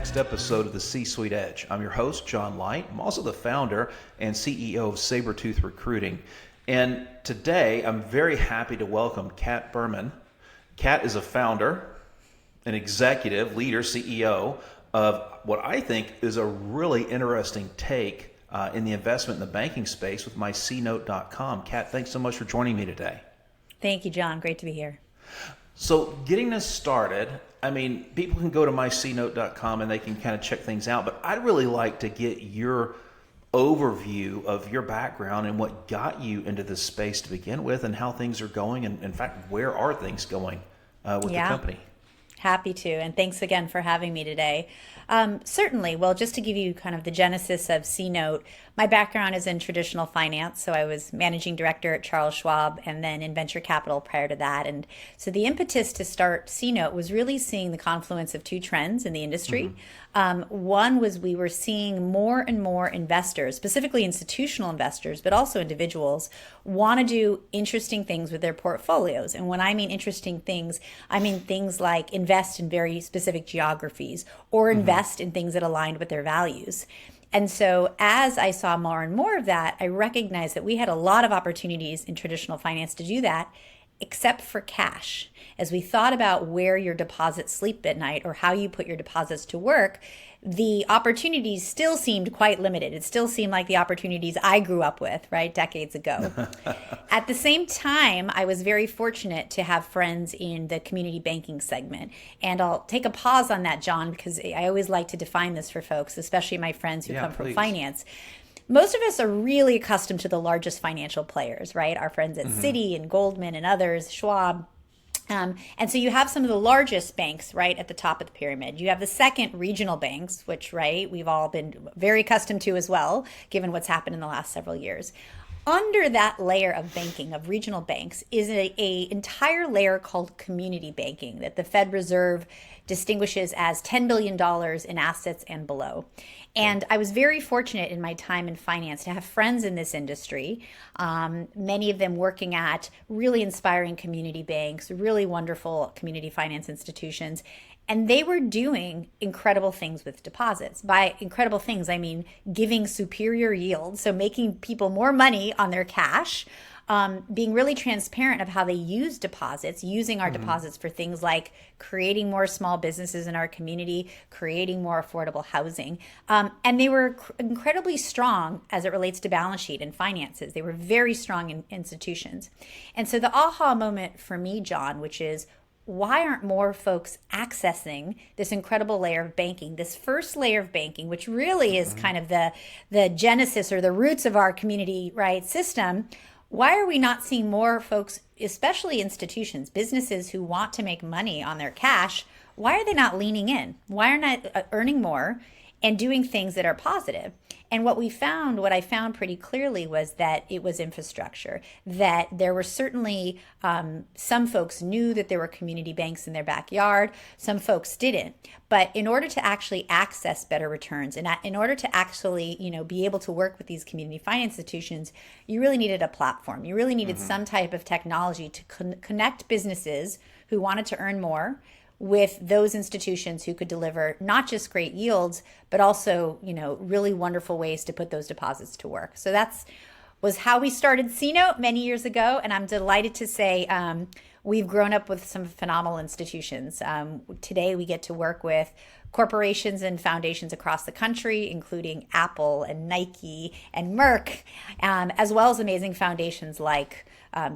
next episode of the C-Suite Edge. I'm your host, John Light. I'm also the founder and CEO of Sabretooth Recruiting. And today, I'm very happy to welcome Kat Berman. Kat is a founder, an executive, leader, CEO of what I think is a really interesting take in the investment in the banking space with my CNote.com. Kat, thanks so much for joining me today. Thank you, John. Great to be here. So getting this started, I mean, people can go to mycnote.com and they can kind of check things out, but I'd really like to get your overview of your background and what got you into this space to begin with and how things are going, and in fact, where are things going with the company? Happy to, and thanks again for having me today. Certainly, well, just to give you kind of the genesis of CNote, my background is in traditional finance, so I was managing director at Charles Schwab and then in venture capital prior to that. And so the impetus to start CNote was really seeing the confluence of two trends in the industry. One was we were seeing more and more investors, specifically institutional investors, but also individuals, want to do interesting things with their portfolios. And when I mean interesting things, I mean things like invest in very specific geographies or invest in things that aligned with their values. And so as I saw more and more of that, I recognized that we had a lot of opportunities in traditional finance to do that, except for cash. As we thought about where your deposits sleep at night or how you put your deposits to work, the opportunities still seemed quite limited. It still seemed like the opportunities I grew up with, right, decades ago. At the same time, I was very fortunate to have friends in the community banking segment. And I'll take a pause on that, John, because I always like to define this for folks, especially my friends who come from finance. Most of us are really accustomed to the largest financial players, right? Our friends at Citi and Goldman and others, Schwab. And so you have some of the largest banks right at the top of the pyramid. You have the second regional banks, which, right, we've all been very accustomed to as well, given what's happened in the last several years. Under that layer of banking, of regional banks, is a entire layer called community banking that the Fed Reserve distinguishes as $10 billion in assets and below. And I was very fortunate in my time in finance to have friends in this industry, many of them working at really inspiring community banks, really wonderful community finance institutions. And they were doing incredible things with deposits. By incredible things, I mean giving superior yields, so making people more money on their cash, being really transparent of how they use deposits, using our deposits for things like creating more small businesses in our community, creating more affordable housing. And they were incredibly strong as it relates to balance sheet and finances. They were very strong in institutions. And so the aha moment for me, John, which is, why aren't more folks accessing this incredible layer of banking, this first layer of banking, which really is kind of the genesis or the roots of our community right system? Why are we not seeing more folks, especially institutions, businesses who want to make money on their cash? Why are they not leaning in? Why are they not earning more and doing things that are positive? And what I found pretty clearly was that it was infrastructure, that there were certainly some folks knew that there were community banks in their backyard. Some folks didn't. But in order to actually access better returns and in order to actually, be able to work with these community finance institutions, you really needed a platform. You really needed some type of technology to connect businesses who wanted to earn more with those institutions who could deliver not just great yields, but also, really wonderful ways to put those deposits to work. So was how we started CNote many years ago. And I'm delighted to say we've grown up with some phenomenal institutions. Today, we get to work with corporations and foundations across the country, including Apple and Nike and Merck, as well as amazing foundations like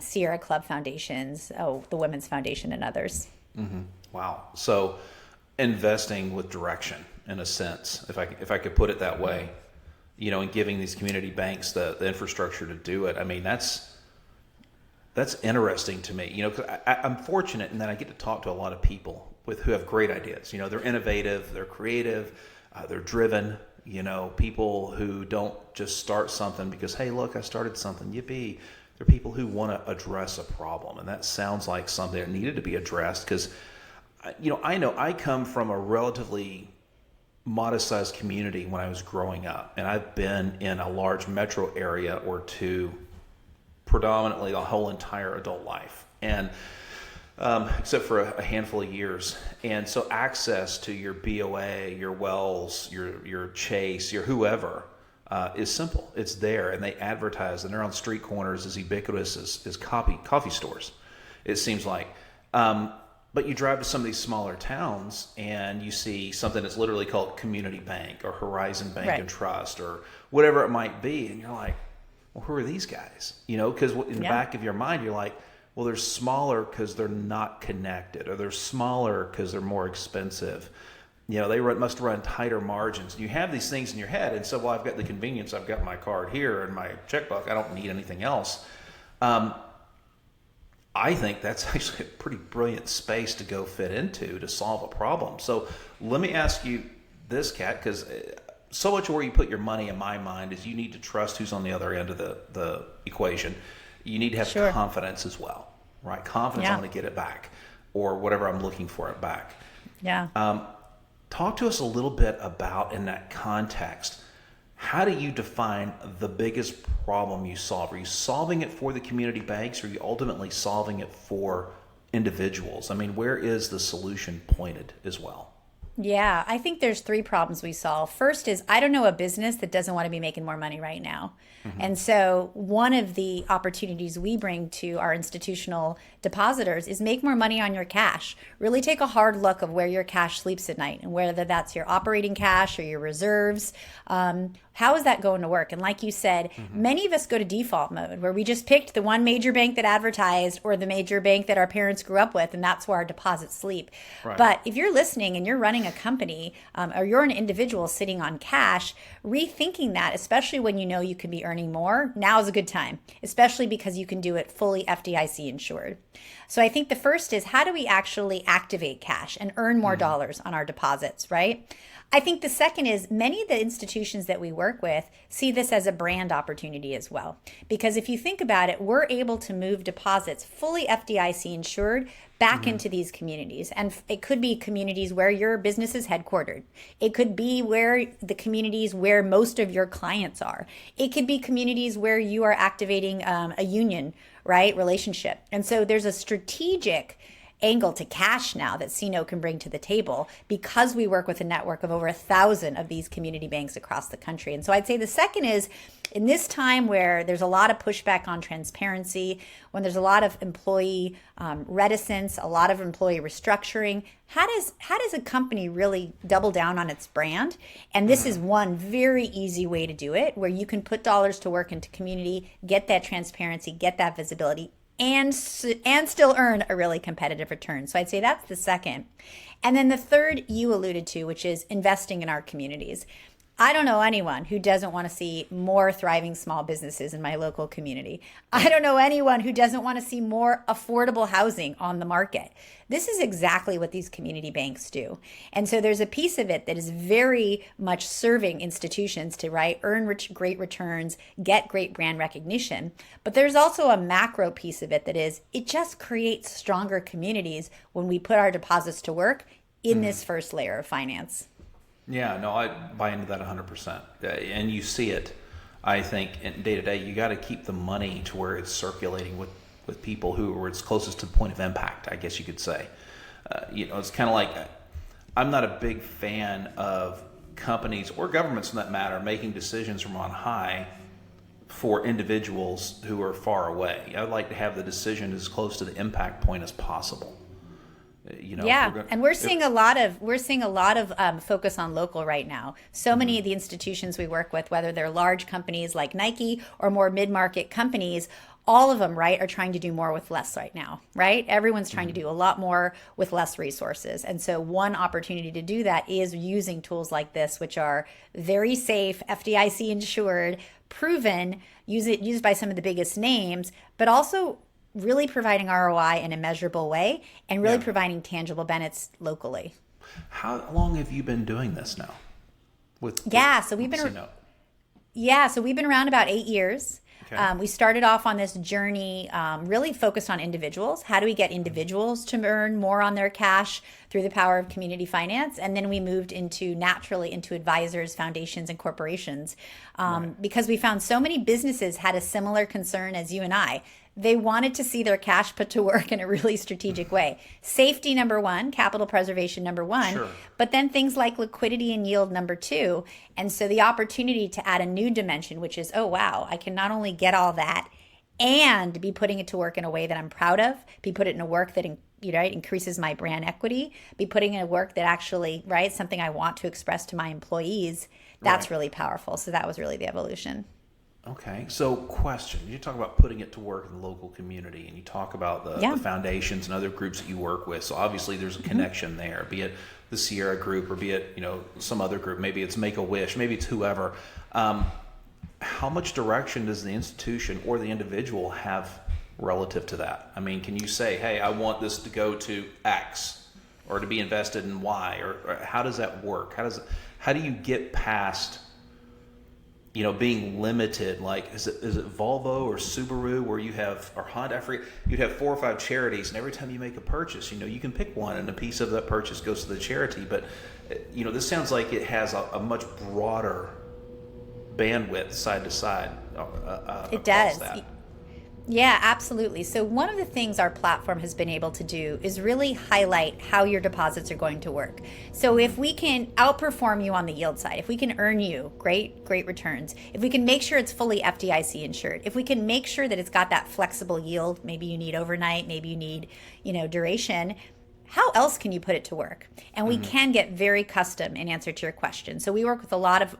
Sierra Club Foundations, the Women's Foundation, and others. Wow. So investing with direction, in a sense, if I could put it that way, and giving these community banks the infrastructure to do it. I mean, that's interesting to me, 'cause I'm fortunate in that I get to talk to a lot of people who have great ideas. They're innovative, they're creative, they're driven, people who don't just start something because, hey, look, I started something, yippee. They're people who want to address a problem. And that sounds like something that needed to be addressed because, I know I come from a relatively modest-sized community when I was growing up. And I've been in a large metro area or two predominantly the whole entire adult life. And except for a handful of years. And so access to your BOA, your Wells, your Chase, your whoever is simple. It's there, and they advertise, and they're on street corners as ubiquitous as coffee stores, it seems like. But you drive to some of these smaller towns and you see something that's literally called Community Bank or Horizon Bank and Trust or whatever it might be. And you're like, well, who are these guys? Because in the back of your mind, you're like, well, they're smaller because they're not connected, or they're smaller because they're more expensive. They must run tighter margins. You have these things in your head. And so, well, I've got the convenience. I've got my card here and my checkbook. I don't need anything else. I think that's actually a pretty brilliant space to go fit into to solve a problem. So let me ask you this, Kat, because so much of where you put your money in my mind is you need to trust who's on the other end of the equation. You need to have confidence as well, right? Confidence, I'm going to get it back, or whatever I'm looking for it back. Yeah. Talk to us a little bit about, in that context, how do you define the biggest problem you solve? Are you solving it for the community banks, or are you ultimately solving it for individuals? I mean, where is the solution pointed as well? Yeah, I think there's 3 problems we solve. First is, I don't know a business that doesn't want to be making more money right now. And so one of the opportunities we bring to our institutional depositors is make more money on your cash. Really take a hard look of where your cash sleeps at night, and whether that's your operating cash or your reserves. How is that going to work? And like you said, many of us go to default mode, where we just picked the one major bank that advertised, or the major bank that our parents grew up with, and that's where our deposits sleep. Right. But if you're listening and you're running a company, or you're an individual sitting on cash, rethinking that, especially when you know you could be earning more, now is a good time, especially because you can do it fully FDIC insured. So I think the first is, how do we actually activate cash and earn more dollars on our deposits, right? I think the second is, many of the institutions that we work with see this as a brand opportunity as well. Because if you think about it, we're able to move deposits fully FDIC insured back into these communities. And it could be communities where your business is headquartered. It could be where the communities where most of your clients are. It could be communities where you are activating a union, right, relationship. And so there's a strategic angle to cash now that CNote can bring to the table, because we work with a network of over 1,000 of these community banks across the country. And so I'd say the second is, in this time where there's a lot of pushback on transparency, when there's a lot of employee reticence, a lot of employee restructuring, how does a company really double down on its brand? And this is one very easy way to do it, where you can put dollars to work into community, get that transparency, get that visibility, and still earn a really competitive return. So I'd say that's the second. And then the third you alluded to, which is investing in our communities. I don't know anyone who doesn't want to see more thriving small businesses in my local community. I don't know anyone who doesn't want to see more affordable housing on the market. This is exactly what these community banks do. And so there's a piece of it that is very much serving institutions to, right, earn great returns, get great brand recognition. But there's also a macro piece of it that is, it just creates stronger communities when we put our deposits to work in this first layer of finance. Yeah, no, I buy into that 100%. And you see it, I think, in day to day. You got to keep the money to where it's circulating with people who are its closest to the point of impact, I guess you could say. It's kind of like, I'm not a big fan of companies, or governments for that matter, making decisions from on high for individuals who are far away. I'd like to have the decision as close to the impact point as possible. And we're seeing a lot of focus on local right now. So many of the institutions we work with, whether they're large companies like Nike or more mid-market companies, all of them, right, are trying to do more with less right now, right? Everyone's trying to do a lot more with less resources. And so one opportunity to do that is using tools like this, which are very safe, FDIC insured, proven, used by some of the biggest names, but also really providing ROI in a measurable way, and really providing tangible benefits locally. How long have you been doing this now? So we've been around about 8 years. Okay. We started off on this journey really focused on individuals. How do we get individuals to earn more on their cash through the power of community finance? And then we moved naturally into advisors, foundations, and corporations because we found so many businesses had a similar concern as you and I. They wanted to see their cash put to work in a really strategic way. Safety, number one, capital preservation, number one, Sure. but then things like liquidity and yield, number two. And so the opportunity to add a new dimension, which is, oh, wow, I can not only get all that and be putting it to work in a way that I'm proud of, be put it in a work that right, increases my brand equity, be putting in a work that actually, right, something I want to express to my employees. That's Right. really powerful. So that was really the evolution. Okay, so question. You talk about putting it to work in the local community, and you talk about Yeah. the foundations and other groups that you work with. So obviously there's a connection there, be it the Sierra group or be it, some other group. Maybe it's Make-A-Wish, maybe it's whoever. How much direction does the institution or the individual have relative to that? I mean, can you say, hey, I want this to go to X or to be invested in Y, or how does that work? How do you get past being limited? Like, is it Volvo or Subaru where you have, or Honda, I forget, you'd have 4 or 5 charities, and every time you make a purchase, you can pick one and a piece of that purchase goes to the charity. But, this sounds like it has a much broader bandwidth side to side. It does. That. Yeah, absolutely. So one of the things our platform has been able to do is really highlight how your deposits are going to work. So if we can outperform you on the yield side, if we can earn you great returns, if we can make sure it's fully FDIC insured, if we can make sure that it's got that flexible yield, maybe you need overnight, maybe you need, duration, how else can you put it to work? And we can get very custom in answer to your question. So we work with a lot of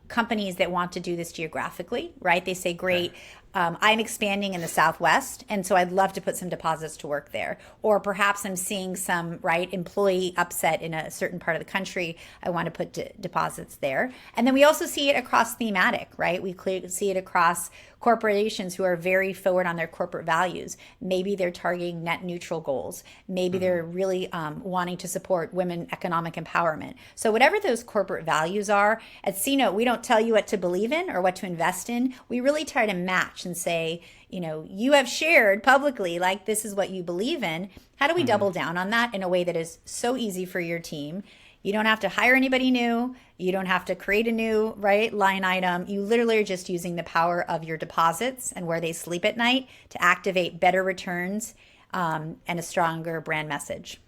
companies that want to do this geographically, right? They say, great, I'm expanding in the Southwest, and so I'd love to put some deposits to work there. Or perhaps I'm seeing some, right, employee upset in a certain part of the country. I want to put deposits there. And then we also see it across thematic, right? We see it across corporations who are very forward on their corporate values. Maybe they're targeting net neutral goals. Maybe they're really wanting to support women economic empowerment. So whatever those corporate values are, at CNote, we don't tell you what to believe in or what to invest in. We really try to match and say, you have shared publicly, like, this is what you believe in. How do we double down on that in a way that is so easy for your team? You don't have to hire anybody new. You don't have to create a new, right, line item. You literally are just using the power of your deposits and where they sleep at night to activate better returns and a stronger brand message.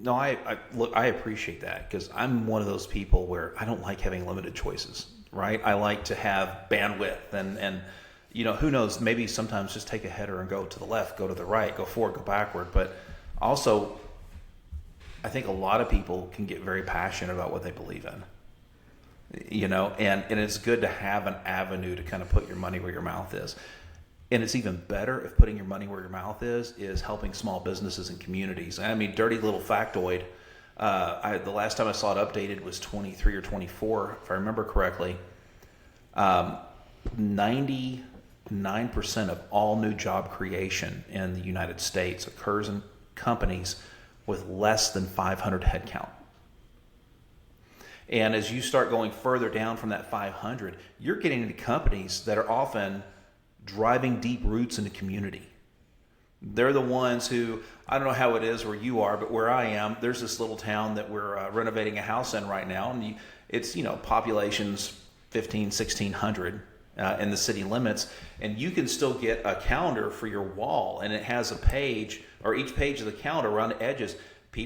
No, I appreciate that, because I'm one of those people where I don't like having limited choices, right? I like to have bandwidth and who knows, maybe sometimes just take a header and go to the left, go to the right, go forward, go backward. But also, I think a lot of people can get very passionate about what they believe in, and it's good to have an avenue to kind of put your money where your mouth is. And it's even better if putting your money where your mouth is helping small businesses and communities. I mean, dirty little factoid, the last time I saw it updated was 23 or 24, if I remember correctly. 99% of all new job creation in the United States occurs in companies with less than 500 headcount. And as you start going further down from that 500, you're getting into companies that are often driving deep roots in the community. They're the ones who, I don't know how it is where you are, but where I am, there's this little town that we're renovating a house in right now. And it's, population's 1,600 in the city limits. And you can still get a calendar for your wall. And it has a page, or each page of the calendar around the edges,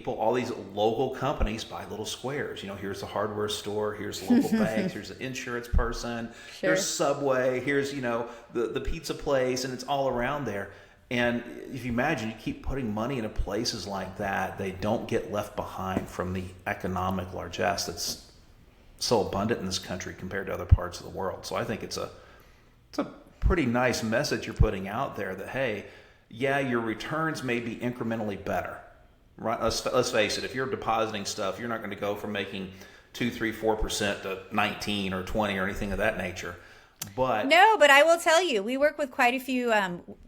all these local companies buy little squares. Here's the hardware store, here's the local banks, here's the insurance person, Here's Subway, here's, the pizza place, and it's all around there. And if you imagine, you keep putting money into places like that, they don't get left behind from the economic largesse that's so abundant in this country compared to other parts of the world. So I think it's a pretty nice message you're putting out there that, hey, yeah, your returns may be incrementally better. Right, let's face it. If you're depositing stuff, you're not going to go from making 2, 3, 4% to 19 or 20 or anything of that nature. But I will tell you, we work with quite a few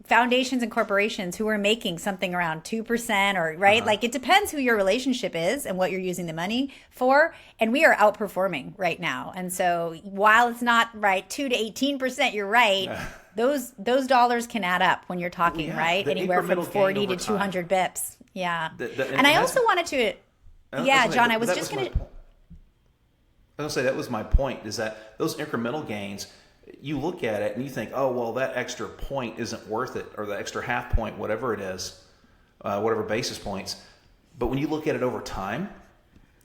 foundations and corporations who are making something around 2%, or right. Like, it depends who your relationship is and what you're using the money for. And we are outperforming right now. And so while it's not right 2 to 18%, you're right. Those dollars can add up when you're talking right anywhere from 40 to 200 bips. Yeah. And I also wanted to, John, I was just going to. I was going to say, that was my point, is that those incremental gains, you look at it and you think, oh, well, that extra point isn't worth it, or the extra half point, whatever it is, whatever basis points. But when you look at it over time,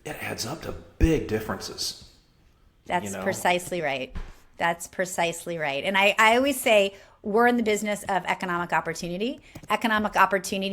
it adds up to big differences. That's precisely right. That's precisely right. And I always say we're in the business of economic opportunity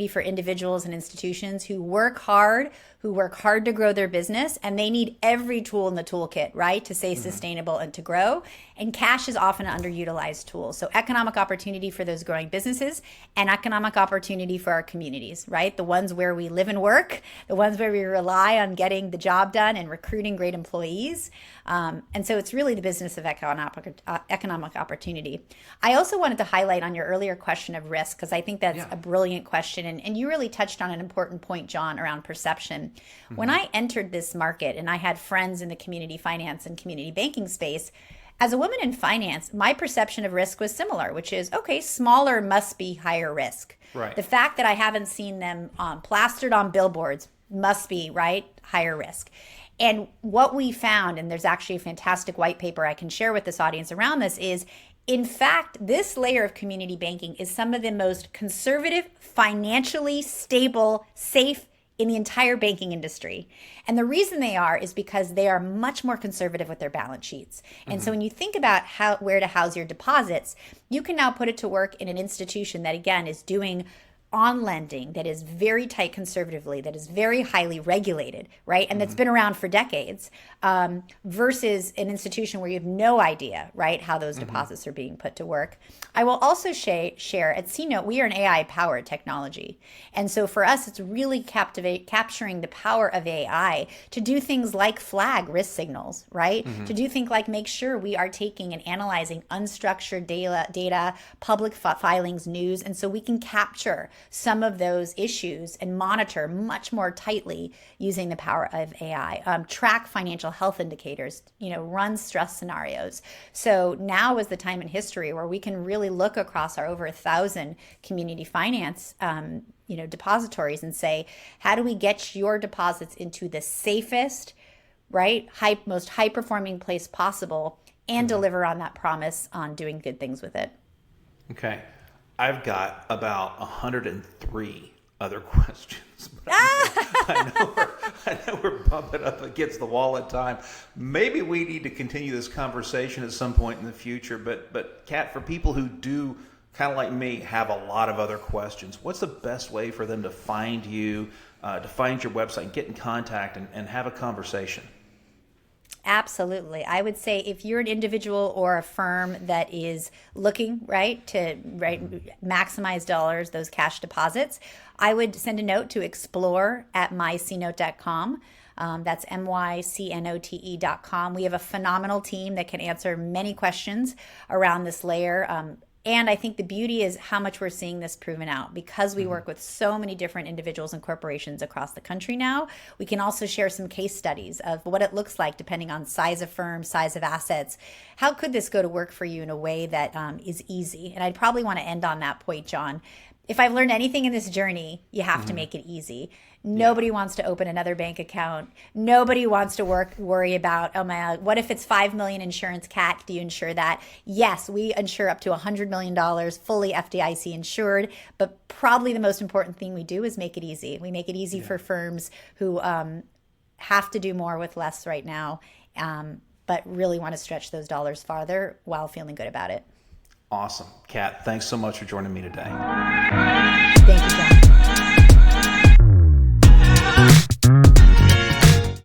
for individuals and institutions who work hard to grow their business, and they need every tool in the toolkit, right, to stay sustainable and to grow. And cash is often an underutilized tool. So economic opportunity for those growing businesses and economic opportunity for our communities, right? The ones where we live and work, the ones where we rely on getting the job done and recruiting great employees. And so it's really the business of economic opportunity. I also wanted to highlight on your earlier question of risk, because I think that's a brilliant question. And you really touched on an important point, John, around perception. When I entered this market and I had friends in the community finance and community banking space, as a woman in finance, my perception of risk was similar, which is, okay, smaller must be higher risk. Right. The fact that I haven't seen them plastered on billboards must be, right, higher risk. And what we found, and there's actually a fantastic white paper I can share with this audience around this, is in fact, this layer of community banking is some of the most conservative, financially stable, safe in the entire banking industry. And the reason they are is because they are much more conservative with their balance sheets. And so when you think about where to house your deposits, you can now put it to work in an institution that, again, is doing on lending, that is very tight conservatively, that is very highly regulated, right? And that's been around for decades, versus an institution where you have no idea, right, how those deposits are being put to work. I will also share at CNote, we are an AI-powered technology. And so for us, it's really capturing the power of AI to do things like flag risk signals, right? To do things like make sure we are taking and analyzing unstructured data, public filings, news, and so we can capture some of those issues and monitor much more tightly using the power of AI, track financial health indicators, run stress scenarios. So now is the time in history where we can really look across our over 1,000 community finance depositories and say, how do we get your deposits into the safest, right, most high performing place possible and deliver on that promise on doing good things with it. Okay. I've got about 103 other questions. But I know we're bumping up against the wall at time. Maybe we need to continue this conversation at some point in the future. But Kat, for people who do, kind of like me, have a lot of other questions, what's the best way for them to find you, to find your website, get in contact and have a conversation? Absolutely. I would say if you're an individual or a firm that is looking, to maximize dollars, those cash deposits, I would send a note to explore@mycnote.com. That's mycnote.com. We have a phenomenal team that can answer many questions around this layer. And I think the beauty is how much we're seeing this proven out. Because we work with so many different individuals and corporations across the country now, we can also share some case studies of what it looks like depending on size of firm, size of assets. How could this go to work for you in a way that is easy? And I'd probably want to end on that point, John. If I've learned anything in this journey, you have to make it easy. Nobody wants to open another bank account. Nobody wants to worry about, oh my, what if it's $5 million insurance, Kat? Do you insure that? Yes, we insure up to $100 million, fully FDIC insured. But probably the most important thing we do is make it easy. We make it easy for firms who have to do more with less right now, but really want to stretch those dollars farther while feeling good about it. Awesome. Kat, thanks so much for joining me today.